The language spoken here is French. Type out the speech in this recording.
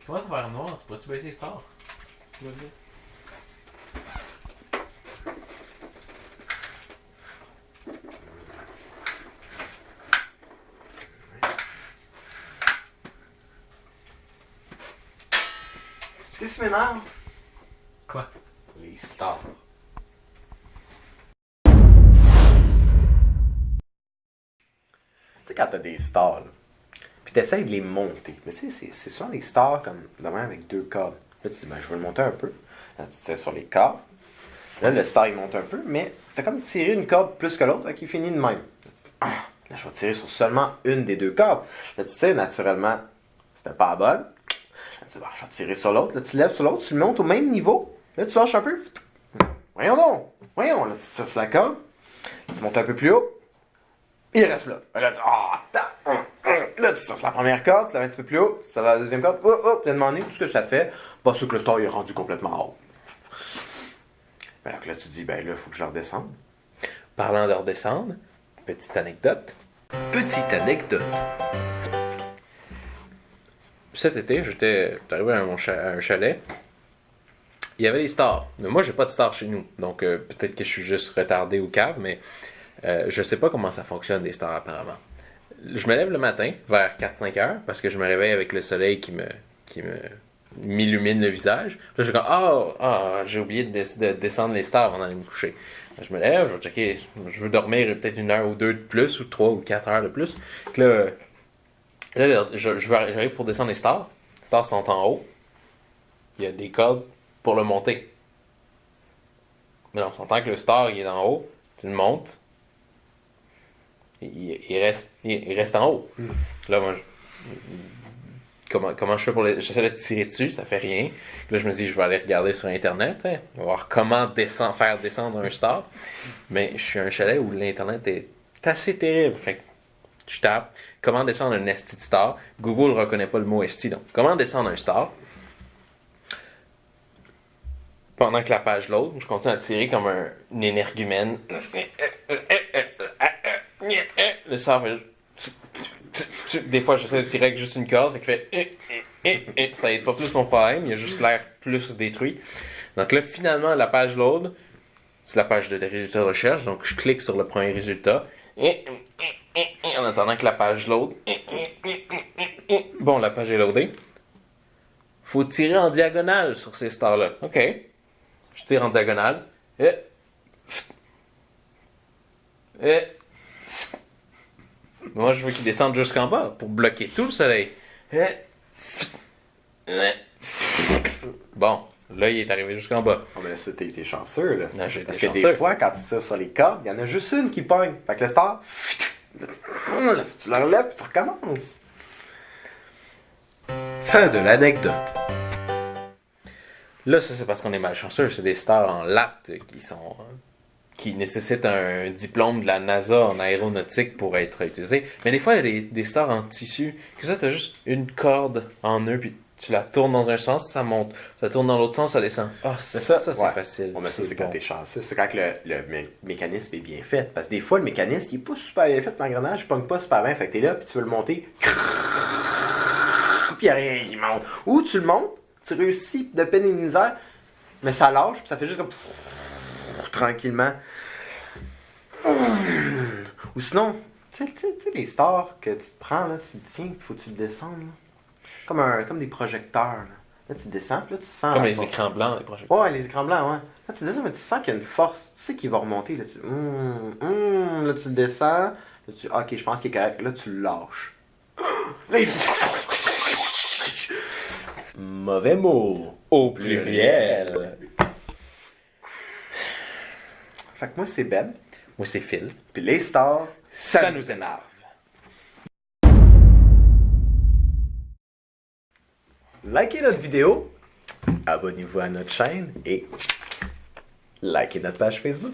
Comment ça va faire noir? Tu pourrais-tu baisser les stars? Tu vas bien? Qu'est-ce qui m'énerve? Quoi? Les stars. Tu sais, quand t'as des stars, là, puis t'essayes de les monter. Mais tu sais, c'est souvent des stars comme demain avec deux cordes. Là, tu dis, ben, je veux le monter un peu. Là, tu tires sur les cordes. Là, le star, il monte un peu, mais t'as comme tiré une corde plus que l'autre, fait qu'il finit de même. Là, tu dis, ah, là, je vais tirer sur seulement une des deux cordes. Là, tu sais, naturellement, c'était pas la bonne. Là, tu dis, bon, je vais tirer sur l'autre. Là, tu lèves sur l'autre, tu le montes au même niveau. Là, tu lâches un peu. Voyons donc. Voyons, là, tu tires sur la corde. Tu montes un peu plus haut. Il reste là. Là, tu dis, ah, attends. Là, tu tires sur la première corde, tu la mets un petit peu plus haut. Tu tires sur la deuxième corde. Puis à un moment donné, tout ce que ça fait, bah, c'est que le star il est rendu complètement haut. Ben, là, tu dis, ben là, il faut que je le redescende. Parlant de redescendre, petite anecdote. Petite anecdote. Cet été, j'étais arrivé à un chalet. Il y avait des stars. Mais moi, j'ai pas de stars chez nous. Donc, peut-être que je suis juste retardé ou cave, mais je sais pas comment ça fonctionne, des stars, apparemment. Je me lève le matin, vers 4-5 heures, parce que je me réveille avec le soleil qui m'illumine le visage. Là, je dis, j'ai oublié de descendre les stars avant d'aller me coucher. Là, je me lève, je vais checker, je veux dormir peut-être 1 heure ou 2 de plus, ou 3 ou 4 heures de plus. Là, j'arrive pour descendre les stars. Les stars sont en haut. Il y a des cordes pour le monter. Mais non, on s'entend que le star, il est en haut. Tu le montes. Il reste en haut. Là, moi, comment je fais pour les... J'essaie de tirer dessus, ça fait rien. Là, je me dis, je vais aller regarder sur Internet, voir comment faire descendre un star. Mais je suis à un chalet où l'Internet est assez terrible. Fait que je tape, comment descendre un esti de star. Google ne reconnaît pas le mot esti, donc comment descendre un star. Pendant que la page load, je continue à tirer comme une énergumène. Le star fait... Des fois, j'essaie de tirer avec juste une corde, fait qu'il fait... Ça aide pas plus mon problème, il y a juste l'air plus détruit. Donc là, finalement, la page load, c'est la page de résultats de recherche, donc je clique sur le premier résultat, en attendant que la page load. Bon, la page est loadée. Faut tirer en diagonale sur ces stars-là. OK. Je tire en diagonale. Moi, je veux qu'il descende jusqu'en bas pour bloquer tout le soleil. Bon, là, il est arrivé jusqu'en bas. Oh, ben là, t'es chanceux, là. Non, j'ai été Parce que chanceux. des fois, quand tu tires sur les cordes, il y en a juste une qui pogne. Fait que le star, tu la relèves et tu recommences. Fin de l'anecdote. Là, ça, c'est parce qu'on est malchanceux. C'est des stars en latte qui nécessitent un diplôme de la NASA en aéronautique pour être utilisé. Mais des fois, il y a des stars en tissu. Que ça, t'as juste une corde en nœud, puis tu la tournes dans un sens, ça monte. Tu la tournes dans l'autre sens, ça descend. Ah, c'est ouais. facile. Bon, mais ça, c'est bon. quand t'es chanceux. C'est quand le mécanisme est bien fait. Parce que des fois, le mécanisme, il est pas super bien fait. L'engrenage, il pogne pas super bien. Fait que t'es là, puis tu veux le monter. Puis il n'y a rien qui monte. Ou tu le montes, tu réussis de peine et de misère, mais ça lâche, puis ça fait juste comme... tranquillement. Ou sinon, tu sais, les stars que tu te prends, là, tu te tiens, faut que tu le descendes. Là. Comme des projecteurs. Là, tu descends, puis là, tu sens... Comme les écrans blancs, les projecteurs. Ouais, les écrans blancs, ouais. Là, tu descends, mais tu sens qu'il y a une force. Tu sais qu'il va remonter. Là, là tu le descends. Là, ok, je pense qu'il est correct. Là, tu le lâches. Là, Mauvais mot. Au pluriel. Fait que moi, c'est Ben. Moi, c'est Phil. Puis les stars, Ça nous énerve. likez notre vidéo, abonnez-vous à notre chaîne et likez notre page Facebook.